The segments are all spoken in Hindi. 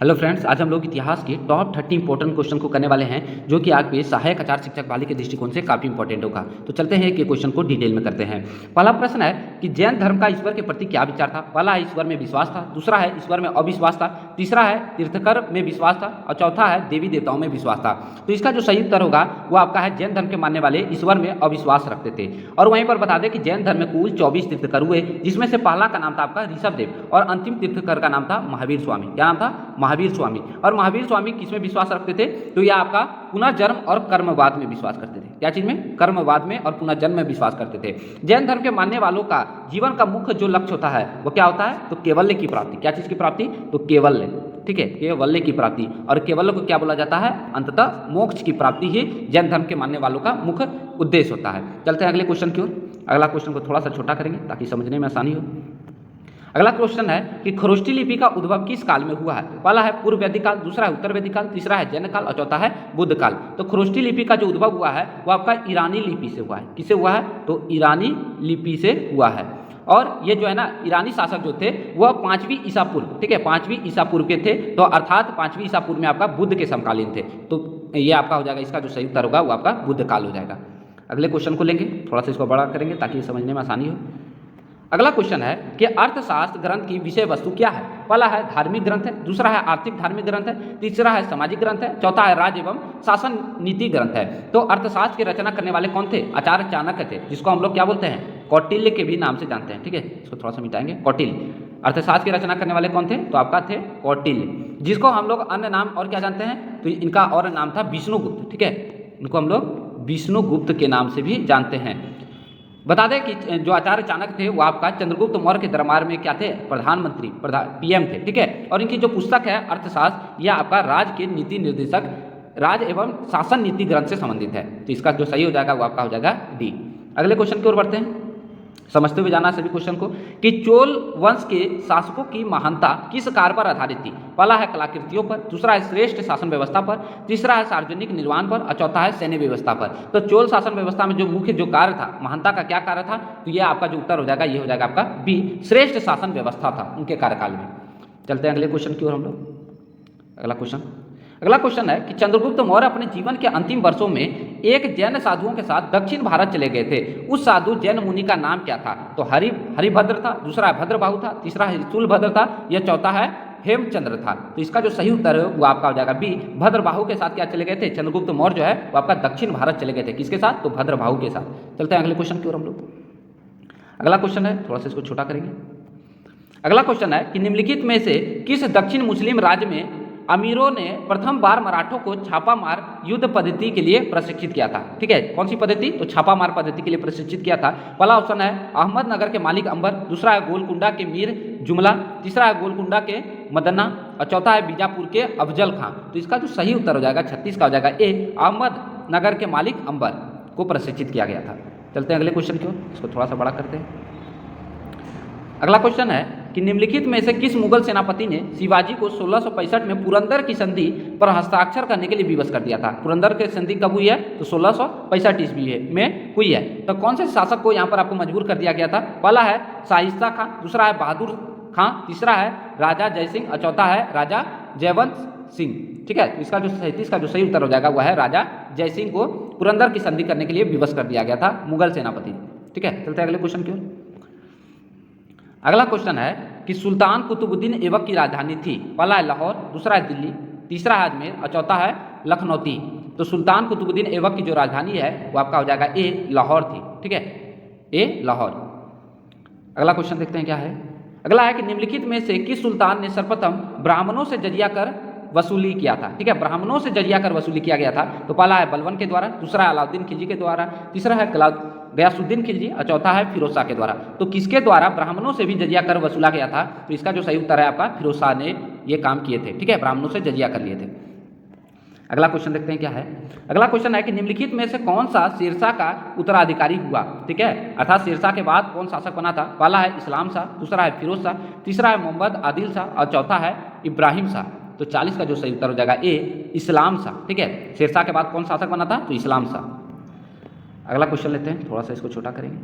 हेलो फ्रेंड्स, आज हम लोग इतिहास के टॉप 30 इंपॉर्टेंट क्वेश्चन को करने वाले हैं जो कि आपके सहायक आचार्य शिक्षक वाले के दृष्टिकोण से काफ़ी इंपॉर्टेंट होगा। तो चलते हैं कि क्वेश्चन को डिटेल में करते हैं। पहला प्रश्न है कि जैन धर्म का ईश्वर के प्रति क्या विचार था। पहला है ईश्वर में विश्वास था, दूसरा है ईश्वर में अविश्वास था, तीसरा है तीर्थकर में विश्वास था और चौथा है देवी देवताओं में विश्वास था। तो इसका जो सही उत्तर होगा वो आपका है जैन धर्म के मानने वाले ईश्वर में अविश्वास रखते थे। और वहीं पर बता दें कि जैन धर्म में कुल 24 तीर्थकर हुए, जिसमें से पहला का नाम था आपका ऋषभदेव और अंतिम तीर्थकर का नाम था महावीर स्वामी। क्या नाम था? महावीर स्वामी। और महावीर स्वामी किसमें विश्वास रखते थे? तो यह आपका पुनर्जन्म और कर्मवाद में विश्वास करते थे। क्या चीज में? कर्मवाद में और पुनर्जन्म में विश्वास करते थे। जैन धर्म के मानने वालों का जीवन का मुख्य जो लक्ष्य होता है वो क्या होता है? तो केवल्य की प्राप्ति। क्या चीज की प्राप्ति? तो केवल्य। ठीक है, केवल्य की प्राप्ति। और केवल्य को क्या बोला जाता है? अंततः मोक्ष की प्राप्ति ही जैन धर्म के मानने वालों का मुख्य उद्देश्य होता है। चलते हैं अगले क्वेश्चन की ओर। अगला क्वेश्चन को थोड़ा सा छोटा करेंगे ताकि समझने में आसानी हो। अगला क्वेश्चन है कि खरोष्ठी लिपि का उद्भव किस काल में हुआ है। पहला है पूर्व वैदिक काल, दूसरा है उत्तर वैदिक काल, तीसरा है जैन काल और चौथा है बुद्ध काल। तो खरोष्ठी लिपि का जो उद्भव हुआ है वो आपका ईरानी लिपि से हुआ है। किससे हुआ है? तो ईरानी लिपि से हुआ है। और ये जो है ना ईरानी शासक जो थे वह 5वीं ईसा पूर्व, ठीक है, 5वीं ईसा पूर्व के थे। तो अर्थात 5वीं ईसा पूर्व में आपका बुद्ध के समकालीन थे। तो ये आपका हो जाएगा, इसका जो सही उत्तर होगा वो आपका बुद्ध काल हो जाएगा। अगले क्वेश्चन को लेंगे, थोड़ा सा इसको बड़ा करेंगे ताकि समझने में आसानी हो। अगला क्वेश्चन है कि अर्थशास्त्र ग्रंथ की विषय वस्तु क्या है। पहला है धार्मिक ग्रंथ है, दूसरा है आर्थिक धार्मिक ग्रंथ है, तीसरा है सामाजिक ग्रंथ है, चौथा है राज्य एवं शासन नीति ग्रंथ है। तो अर्थशास्त्र की रचना करने वाले कौन थे? आचार्य चाणक्य थे, जिसको हम लोग क्या बोलते हैं? कौटिल्य के भी नाम से जानते हैं। ठीक है, इसको थोड़ा सा मिटाएंगे। कौटिल्य अर्थशास्त्र की रचना करने वाले कौन थे? तो आपका थे कौटिल्य, जिसको हम लोग अन्य नाम और क्या जानते हैं? तो इनका और नाम था विष्णुगुप्त। ठीक है, इनको हम लोग विष्णुगुप्त के नाम से भी जानते हैं। बता दें कि जो आचार्य चाणक्य थे वो आपका चंद्रगुप्त मौर्य के दरबार में क्या थे? प्रधानमंत्री, पीएम थे। ठीक है, और इनकी जो पुस्तक है अर्थशास्त्र, यह आपका राज्य के नीति निर्देशक राज्य एवं शासन नीति ग्रंथ से संबंधित है। तो इसका जो सही हो जाएगा वो आपका हो जाएगा डी। अगले क्वेश्चन की ओर बढ़ते हैं, समझते हुए जाना सभी क्वेश्चन को कि चोल वंश के शासकों की महानता किस कार्य पर आधारित थी। पहला है कलाकृतियों पर, दूसरा है श्रेष्ठ शासन व्यवस्था पर, तीसरा है सार्वजनिक निर्माण पर और चौथा है सैन्य व्यवस्था पर। तो चोल शासन व्यवस्था में जो मुख्य जो कार्य था, महानता का क्या कार्य था? तो ये आपका जो उत्तर हो जाएगा ये हो जाएगा आपका बी, श्रेष्ठ शासन व्यवस्था था उनके कार्यकाल में। चलते हैं अगले क्वेश्चन की ओर हम लोग। अगला क्वेश्चन है कि चंद्रगुप्त मौर्य अपने जीवन के अंतिम वर्षों में एक जैन साधुओं के साथ दक्षिण भारत चले गए थे। उस साधु जैन मुनि का नाम क्या था? तो हरिभद्र था, दूसरा है भद्रबाहु था, तीसरा है शूलभद्र था, यह चौथा है हेमचंद्र था। तो इसका जो सही उत्तर है वो आपका हो जाएगा बी, भद्रबाहु के साथ क्या चले गए थे? चंद्रगुप्त मौर्य जो है वो आपका दक्षिण भारत चले गए थे। किसके साथ? तो भद्रबाहु के साथ। चलते हैं अगले क्वेश्चन की ओर हम लोग। अगला क्वेश्चन है, थोड़ा सा इसको छोटा करेंगे। अगला क्वेश्चन है कि निम्नलिखित में से किस दक्षिण मुस्लिम राज्य में अमीरों ने प्रथम बार मराठों को छापामार युद्ध पद्धति के लिए प्रशिक्षित किया था। ठीक है, कौन सी पद्धति? तो छापामार पद्धति के लिए प्रशिक्षित किया था। पहला ऑप्शन है अहमदनगर के मालिक अंबर, दूसरा है गोलकुंडा के मीर जुमला, तीसरा है गोलकुंडा के मदन्ना और चौथा है बीजापुर के अफजल खां। तो इसका जो सही उत्तर हो जाएगा 36 का हो जाएगा ए, अहमदनगर के मालिक अंबर को प्रशिक्षित किया गया था। चलते हैं अगले क्वेश्चन की ओर, इसको थोड़ा सा बड़ा करते हैं। अगला क्वेश्चन है कि निम्नलिखित में से किस मुगल सेनापति ने शिवाजी को 1665 में पुरंदर की संधि पर हस्ताक्षर करने के लिए विवश कर दिया था। पुरंदर की संधि कब हुई है? तो 1665 ईस्वी में हुई है। तो कौन से शासक को यहाँ पर आपको मजबूर कर दिया गया था? पहला है शाइस्ता खां, दूसरा है बहादुर खां, तीसरा है राजा जयसिंह और चौथा है राजा जयवंत सिंह। ठीक है, तो इसका जो 37 का जो सही उत्तर हो जाएगा वह है राजा जयसिंह को पुरंदर की संधि करने के लिए विवश कर दिया गया था मुगल सेनापति। ठीक है, चलते हैं अगले क्वेश्चन की ओर। अगला क्वेश्चन है कि सुल्तान कुतुबुद्दीन ऐबक की राजधानी थी। पहला है लाहौर, दूसरा है दिल्ली, तीसरा है अजमेर और चौथा है लखनौती। तो सुल्तान कुतुबुद्दीन ऐबक की जो राजधानी है वो आपका हो जाएगा ए, लाहौर थी। ठीक है, ए लाहौर। अगला क्वेश्चन देखते हैं क्या है। अगला है कि निम्नलिखित में से किस सुल्तान ने सर्वप्रथम ब्राह्मणों से जजिया कर वसूली किया था। ठीक है, ब्राह्मणों से जजिया कर वसूली किया गया था। तो पहला है बलबन के द्वारा, दूसरा है अलाउद्दीन खिलजी के द्वारा, तीसरा है गयासुद्दीन खिलजी और चौथा है फिरोज शाह के द्वारा। तो किसके द्वारा ब्राह्मणों से भी जजिया कर वसूला गया था? तो इसका जो सही उत्तर है आपका फिरोज शाह ने ये काम किए थे। ठीक है, ब्राह्मणों से जजिया कर लिए थे। अगला क्वेश्चन देखते हैं क्या है। अगला क्वेश्चन है कि निम्नलिखित में से कौन सा शेरशाह का उत्तराधिकारी हुआ। ठीक है, अर्थात शेरशाह के बाद कौन शासक बना था? पहला है इस्लाम शाह, दूसरा है फिरोज शाह, तीसरा है मोहम्मद आदिल शाह और चौथा है इब्राहिम शाह। तो 40 का जो सही उत्तर हो जाएगा ए, इस्लाम शाह। ठीक है, शेरशाह के बाद कौन शासक बना था? तो इस्लाम शाह। अगला क्वेश्चन लेते हैं, थोड़ा सा इसको छोटा करेंगे।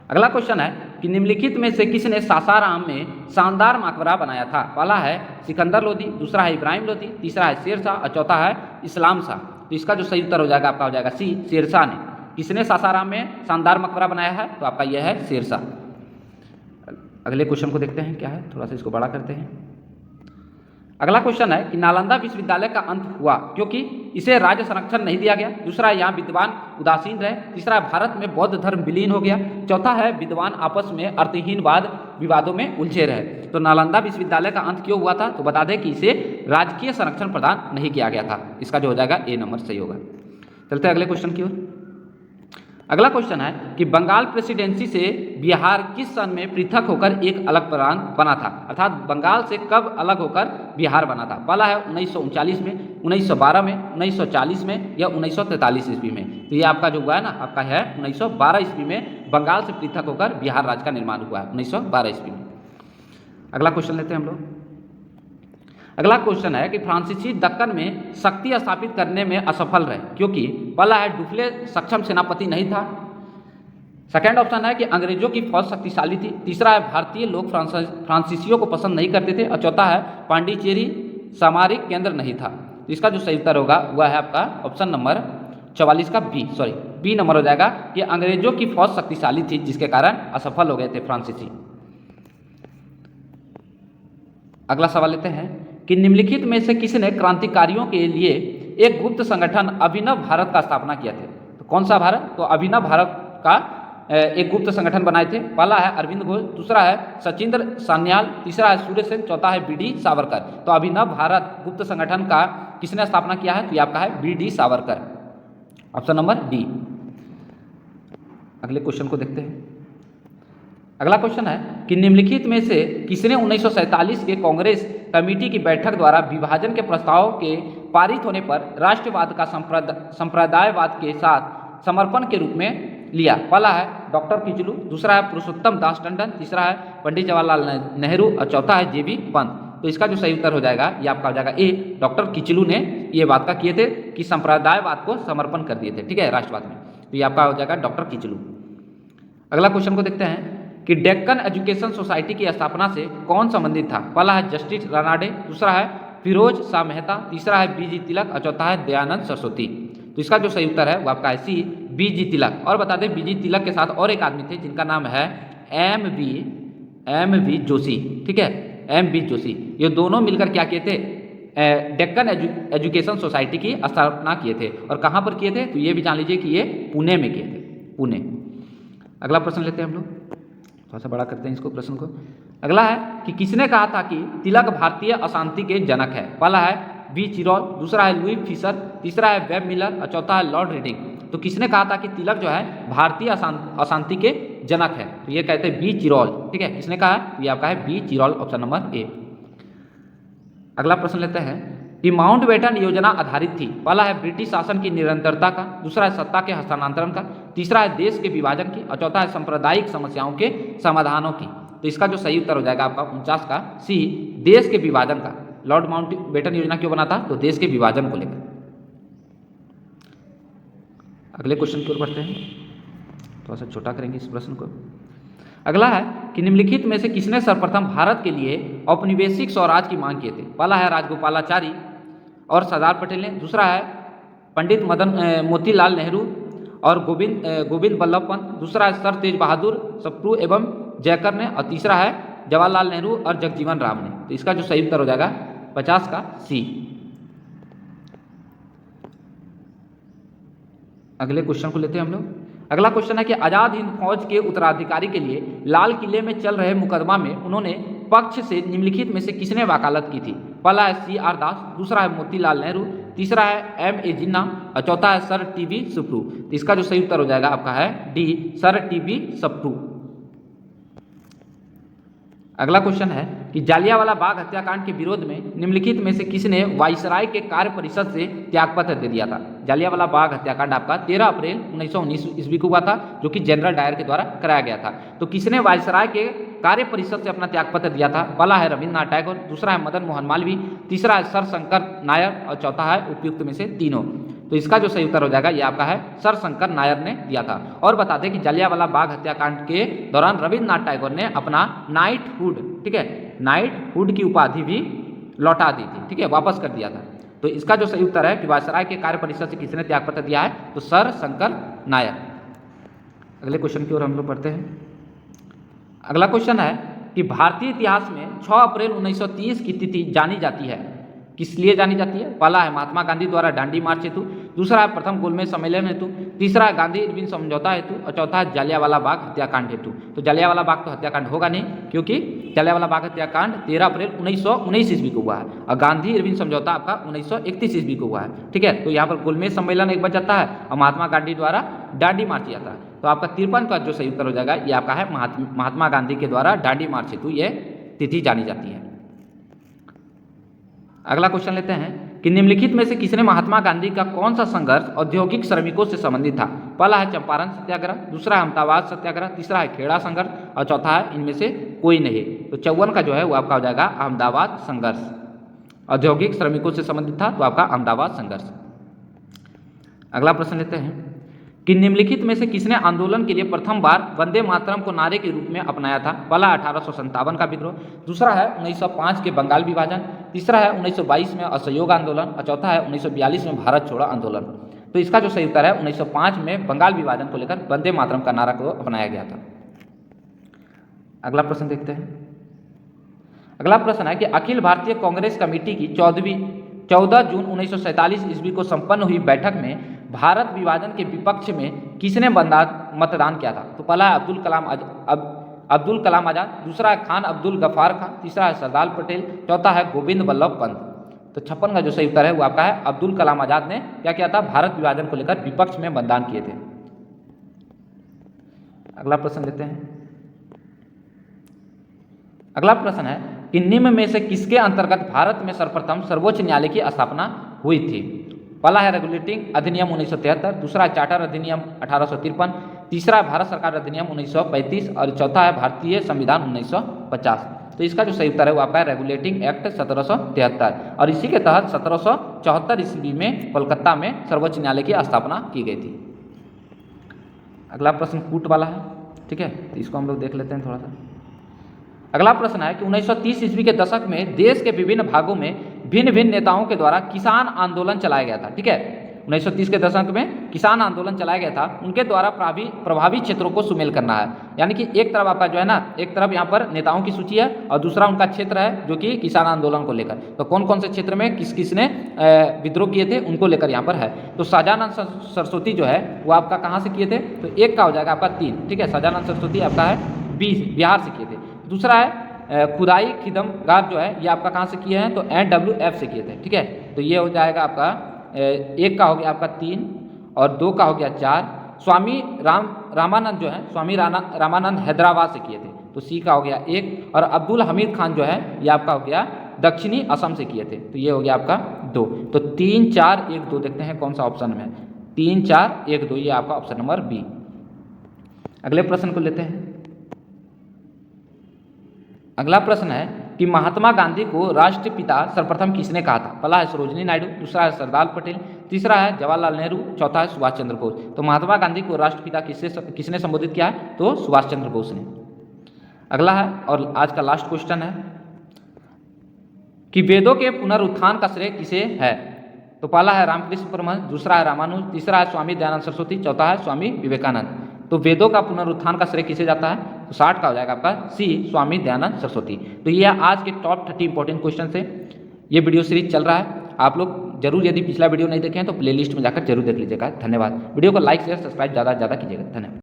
अगला क्वेश्चन है कि निम्नलिखित में से किसने सासाराम में शानदार मकबरा बनाया था? पहला है सिकंदर लोदी, दूसरा है इब्राहिम लोदी, तीसरा है शेरशाह और चौथा है इस्लाम शाह। तो इसका जो सही उत्तर हो जाएगा आपका हो जाएगा सी, शेरशाह ने। किसने सासाराम में शानदार मकबरा बनाया है? तो आपका यह है शेरशाह। अगले क्वेश्चन को देखते हैं क्या है, थोड़ा सा इसको बड़ा करते हैं। अगला क्वेश्चन है कि नालंदा विश्वविद्यालय का अंत हुआ क्योंकि इसे राज्य संरक्षण नहीं दिया गया, दूसरा है यहाँ विद्वान उदासीन रहे, तीसरा है भारत में बौद्ध धर्म विलीन हो गया, चौथा है विद्वान आपस में अर्थहीन विवादों में उलझे रहे। तो नालंदा विश्वविद्यालय का अंत क्यों हुआ था? तो बता दें कि इसे राजकीय संरक्षण प्रदान नहीं किया गया था। इसका जो हो जाएगा ए नंबर सही होगा। चलते हैं अगले क्वेश्चन की ओर। अगला क्वेश्चन है कि बंगाल प्रेसिडेंसी से बिहार किस सन में पृथक होकर एक अलग प्रांत बना था? अर्थात बंगाल से कब अलग होकर बिहार बना था? पहला है 1939 में, 1912 में, 1940 में या 1943 ईस्वी में। तो ये आपका जो हुआ है ना, आपका है 1912 ईस्वी में बंगाल से पृथक होकर बिहार राज्य का निर्माण हुआ है, 1912 ईस्वी में। अगला क्वेश्चन लेते हैं हम लोग। अगला क्वेश्चन है कि फ्रांसीसी दक्कन में शक्ति स्थापित करने में असफल रहे क्योंकि पहला है डुप्ले सक्षम सेनापति नहीं था, सेकेंड ऑप्शन है कि अंग्रेजों की फौज शक्तिशाली थी, तीसरा है भारतीय लोग फ्रांसीसियों को पसंद नहीं करते थे और चौथा है पांडिचेरी सामरिक केंद्र नहीं था। तो इसका जो सही उत्तर होगा वह है आपका ऑप्शन नंबर 44 का बी नंबर हो जाएगा कि अंग्रेजों की फौज शक्तिशाली थी जिसके कारण असफल हो गए थे फ्रांसीसी। अगला सवाल लेते हैं कि निम्नलिखित में से किसने क्रांतिकारियों के लिए एक गुप्त संगठन अभिनव भारत का स्थापना किया थे? तो कौन सा भारत? तो अभिनव भारत का एक गुप्त संगठन बनाए थे। पहला है अरविंद घोष, दूसरा है सचिंद्र सान्याल, तीसरा है सूर्य सेन, चौथा है बी डी सावरकर। तो अभिनव भारत गुप्त संगठन का किसने स्थापना किया है? तो ये आपका है B D Savarkar, option number D. अगले क्वेश्चन को देखते हैं। अगला क्वेश्चन है कि निम्नलिखित में से किसने 1947 के कांग्रेस कमेटी की बैठक द्वारा विभाजन के प्रस्ताव के पारित होने पर राष्ट्रवाद का संप्रदायवाद के साथ समर्पण के रूप में लिया? पहला है डॉक्टर किचलू, दूसरा है पुरुषोत्तम दास टंडन, तीसरा है पंडित जवाहरलाल नेहरू और चौथा है जेबी पंत। तो इसका जो सही उत्तर हो जाएगा ये आपका हो जाएगा ए, डॉक्टर किचलू ने ये बात का किए थे कि संप्रदायवाद को समर्पण कर दिए थे, ठीक है, राष्ट्रवाद में। तो ये आपका हो जाएगा डॉक्टर किचलू। अगला क्वेश्चन को देखते हैं कि डेक्कन एजुकेशन सोसाइटी की स्थापना से कौन संबंधित था? पहला है जस्टिस रानाडे, दूसरा है फिरोज शाह मेहता, तीसरा है बीजी तिलक और चौथा है दयानंद सरस्वती। तो इसका जो सही उत्तर है वो आपका है सी, बीजी तिलक। और बता दें बीजी तिलक के साथ और एक आदमी थे जिनका नाम है एम वी जोशी, ठीक है, एम बी जोशी। ये दोनों मिलकर क्या किए थे? डेक्कन एजुकेशन सोसाइटी की स्थापना किए थे। और कहाँ पर किए थे? तो ये भी जान लीजिए कि ये पुणे में किए थे, पुणे। अगला प्रश्न लेते हैं हम लोग, थोड़ा सा बड़ा करते हैं इसको प्रश्न को। अगला है कि किसने कहा था कि तिलक भारतीय अशांति के जनक है? पहला है बी चिरॉल, दूसरा है लुई फिशर, तीसरा है वेब मिलर और चौथा है लॉर्ड रीडिंग। तो किसने कहा था कि तिलक जो है भारतीय अशांति के जनक है? तो ये कहते हैं बी चिरॉल, ठीक है। किसने कहा? ये आपका है बी चिरॉल, ऑप्शन नंबर ए। अगला प्रश्न लेते हैं कि माउंटबेटन योजना आधारित थी। पहला है ब्रिटिश शासन की निरंतरता का, दूसरा है सत्ता के हस्तांतरण का, तीसरा है देश के विभाजन की और चौथा है सांप्रदायिक समस्याओं के समाधानों की। तो इसका जो सही उत्तर हो जाएगा आपका 49 का सी, देश के विभाजन का। लॉर्ड माउंटबेटन योजना क्यों बना था? तो देश के विभाजन को लेकर। अगले क्वेश्चन की ओर बढ़ते हैं, थोड़ा सा छोटा करेंगे इस प्रश्न को। अगला है कि निम्नलिखित में से किसने सर्वप्रथम भारत के लिए औपनिवेशिक स्वराज की मांग किए थे? पहला है राजगोपालाचारी और सरदार पटेल ने, दूसरा है पंडित मोतीलाल नेहरू और गोविंद बल्लभ पंत, दूसरा है सर तेज बहादुर सप्रू एवं जयकर ने और तीसरा है जवाहरलाल नेहरू और जगजीवन राम ने। तो इसका जो सही उत्तर हो जाएगा 50 का सी। अगले क्वेश्चन को लेते हैं हम लोग। अगला क्वेश्चन है कि आज़ाद हिंद फौज के उत्तराधिकारी के लिए लाल किले में चल रहे मुकदमा में उन्होंने पक्ष से निम्नलिखित में से किसने वकालत की थी? पहला है CR दास, दूसरा है मोतीलाल नेहरू, तीसरा है MA जिन्ना और चौथा है सर TB सुप्रू। तो इसका जो सही उत्तर हो जाएगा आपका है डी, सर TB सुप्रू। अगला क्वेश्चन है कि जालियांवाला बाग हत्याकांड के विरोध में निम्नलिखित में से किसने वायसराय के कार्य परिषद से त्यागपत्र दे दिया था? जालियांवाला बाग हत्याकांड आपका 13 अप्रैल 1919 ईस्वी को हुआ था, जो कि जनरल डायर के द्वारा कराया गया था। तो किसने वायसराय के कार्य परिषद से अपना त्यागपत्र दिया था? पहला है रविन्द्रनाथ टैगोर, दूसरा है मदन मोहन मालवीय, तीसरा है सर शंकर नायर और चौथा है उपयुक्त में से तीनों। तो तो इसका जो सही उत्तर हो जाएगा ये आपका है सर शंकर नायर ने दिया था। और बता दें कि जलियांवाला बाग हत्याकांड के दौरान रविन्द्रनाथ टैगोर ने अपना नाइटहुड, ठीक है, नाइटहुड की उपाधि भी लौटा दी थी, ठीक है, वापस कर दिया था। तो इसका जो सही उत्तर है कि वायसराय के कार्य परिषद से किसने त्यागपत्र दिया है, तो सर शंकर नायर। अगले क्वेश्चन की ओर हम लोग पढ़ते हैं। अगला क्वेश्चन है कि भारतीय इतिहास में 6 अप्रैल 1930 की तिथि जानी जाती है, किस लिए जानी जाती है? पहला है महात्मा गांधी द्वारा दांडी मार्च हेतु, दूसरा है प्रथम गोलमेज सम्मेलन हेतु, तीसरा है गांधी इरविन समझौता हेतु और चौथा है जलियांवाला बाग हत्याकांड हेतु। तो जलियांवाला बाग तो हत्याकांड होगा नहीं, क्योंकि जलियांवाला बाग हत्याकांड 13 अप्रैल 1919 ईस्वी को हुआ है और गांधी इरविन समझौता आपका 1931 ईस्वी को हुआ है, ठीक है। तो यहाँ पर गोलमेज सम्मेलन एक बच जाता है और महात्मा गांधी द्वारा दांडी मार्च किया था। तो आपका 53 का जो सही उत्तर हो जाएगा ये आपका है महात्मा गांधी के द्वारा दांडी मार्च हेतु ये तिथि जानी जाती है। अगला क्वेश्चन लेते हैं कि निम्नलिखित में से किसने महात्मा गांधी का कौन सा संघर्ष औद्योगिक श्रमिकों से संबंधित था? पहला है चंपारण सत्याग्रह, दूसरा है अहमदाबाद सत्याग्रह, तीसरा है खेड़ा संघर्ष और चौथा है इनमें से कोई नहीं। तो 54 का जो है वो आपका हो जाएगा अहमदाबाद संघर्ष। औद्योगिक श्रमिकों से संबंधित था तो आपका अहमदाबाद संघर्ष। अगला प्रश्न लेते हैं कि निम्नलिखित में से किसने आंदोलन के लिए प्रथम बार वंदे मातरम को नारे के रूप में अपनाया था? पहला 1857 का विद्रोह, दूसरा है 1905 के बंगाल विभाजन, तीसरा है 1922 में असहयोग आंदोलन और चौथा है 1942 में भारत छोड़ो आंदोलन। तो इसका जो सही उत्तर है 1905 में बंगाल विभाजन को लेकर वंदे मातरम का नारा को अपनाया गया था। अगला प्रश्न देखते हैं। अगला प्रश्न है कि अखिल भारतीय कांग्रेस कमेटी की 14 जून 1947 ईस्वी को संपन्न हुई बैठक में भारत विभाजन के विपक्ष में किसने मतदान किया था? तो पहला है अब्दुल कलाम आजाद, दूसरा है खान अब्दुल गफ्फार खान, तीसरा है सरदार पटेल, चौथा है गोविंद बल्लभ पंत। तो 56 का जो सही उत्तर है वो आपका है अब्दुल कलाम आजाद ने क्या किया था? भारत विभाजन को लेकर विपक्ष में मतदान किए थे। अगला प्रश्न लेते हैं। अगला प्रश्न है कि निम्न में से किसके अंतर्गत भारत में सर्वप्रथम सर्वोच्च न्यायालय की स्थापना हुई थी? पहला है रेगुलेटिंग अधिनियम 1973, दूसरा है चार्टर अधिनियम 1853, तीसरा है भारत सरकार अधिनियम 1935 और चौथा है भारतीय संविधान 1950। तो इसका जो सही उत्तर है वो आपका है रेगुलेटिंग एक्ट 1773 और इसी के तहत 1774 ईस्वी में कोलकाता में सर्वोच्च न्यायालय की स्थापना की गई थी। अगला प्रश्न कूट वाला है, ठीक है, तो इसको हम लोग देख लेते हैं थोड़ा सा। अगला प्रश्न है कि 1930 ईस्वी के दशक में देश के विभिन्न भागों में भिन्न भिन्न नेताओं के द्वारा किसान आंदोलन चलाया गया था, ठीक है। 1930 के दशक में किसान आंदोलन चलाया गया था, उनके द्वारा प्रभावित क्षेत्रों को सुमेल करना है। यानी कि एक तरफ आपका जो है ना, एक तरफ यहाँ पर नेताओं की सूची है और दूसरा उनका क्षेत्र है जो कि किसान आंदोलन को लेकर। तो कौन कौन से क्षेत्र में किस किसने विद्रोह किए थे उनको लेकर यहाँ पर है। तो शाहजानंद सरस्वती जो है वो आपका कहाँ से किए थे? तो एक का हो जाएगा आपका 3, ठीक है, शाहजानंद सरस्वती आपका है बिहार से किए थे। दूसरा है खुदाई खिदमगार जो है ये आपका कहाँ से किए हैं? तो NWF से किए थे, ठीक है। तो ये हो जाएगा आपका एक का हो गया आपका 3 और 2 का हो गया 4। स्वामी रामानंद जो है स्वामी रामानंद हैदराबाद से किए थे, तो C का हो गया 1 और अब्दुल हमीद खान जो है ये आपका हो गया दक्षिणी असम से किए थे, तो ये हो गया आपका 2। तो 3 4 1 2 देखते हैं कौन सा ऑप्शन में 3 4 1 2, ये आपका ऑप्शन नंबर बी। अगले प्रश्न को लेते हैं। अगला प्रश्न है कि महात्मा गांधी को राष्ट्रपिता सर्वप्रथम किसने कहा था? पहला है सरोजिनी नायडू, दूसरा है सरदार पटेल, तीसरा है जवाहरलाल नेहरू, चौथा है सुभाष चंद्र बोस। तो महात्मा गांधी को राष्ट्रपिता किसने संबोधित किया है? तो सुभाष चंद्र बोस ने। अगला है और आज का लास्ट क्वेश्चन है कि वेदों के पुनरुत्थान का श्रेय किसे है? तो पहला है रामकृष्ण परमहंस, दूसरा है रामानुज, तीसरा है स्वामी दयानंद सरस्वती, चौथा है स्वामी विवेकानंद। तो वेदों का पुनरुत्थान का श्रेय किसे जाता है? तो 60 का हो जाएगा आपका C स्वामी दयानंद सरस्वती। तो ये आज के टॉप 30 इंपॉर्टेंट क्वेश्चन से ये वीडियो सीरीज चल रहा है। आप लोग जरूर यदि पिछला वीडियो नहीं देखे हैं तो प्लेलिस्ट में जाकर जरूर देख लीजिएगा। धन्यवाद। वीडियो को लाइक शेयर सब्सक्राइब ज़्यादा से ज़्यादा कीजिएगा। धन्यवाद।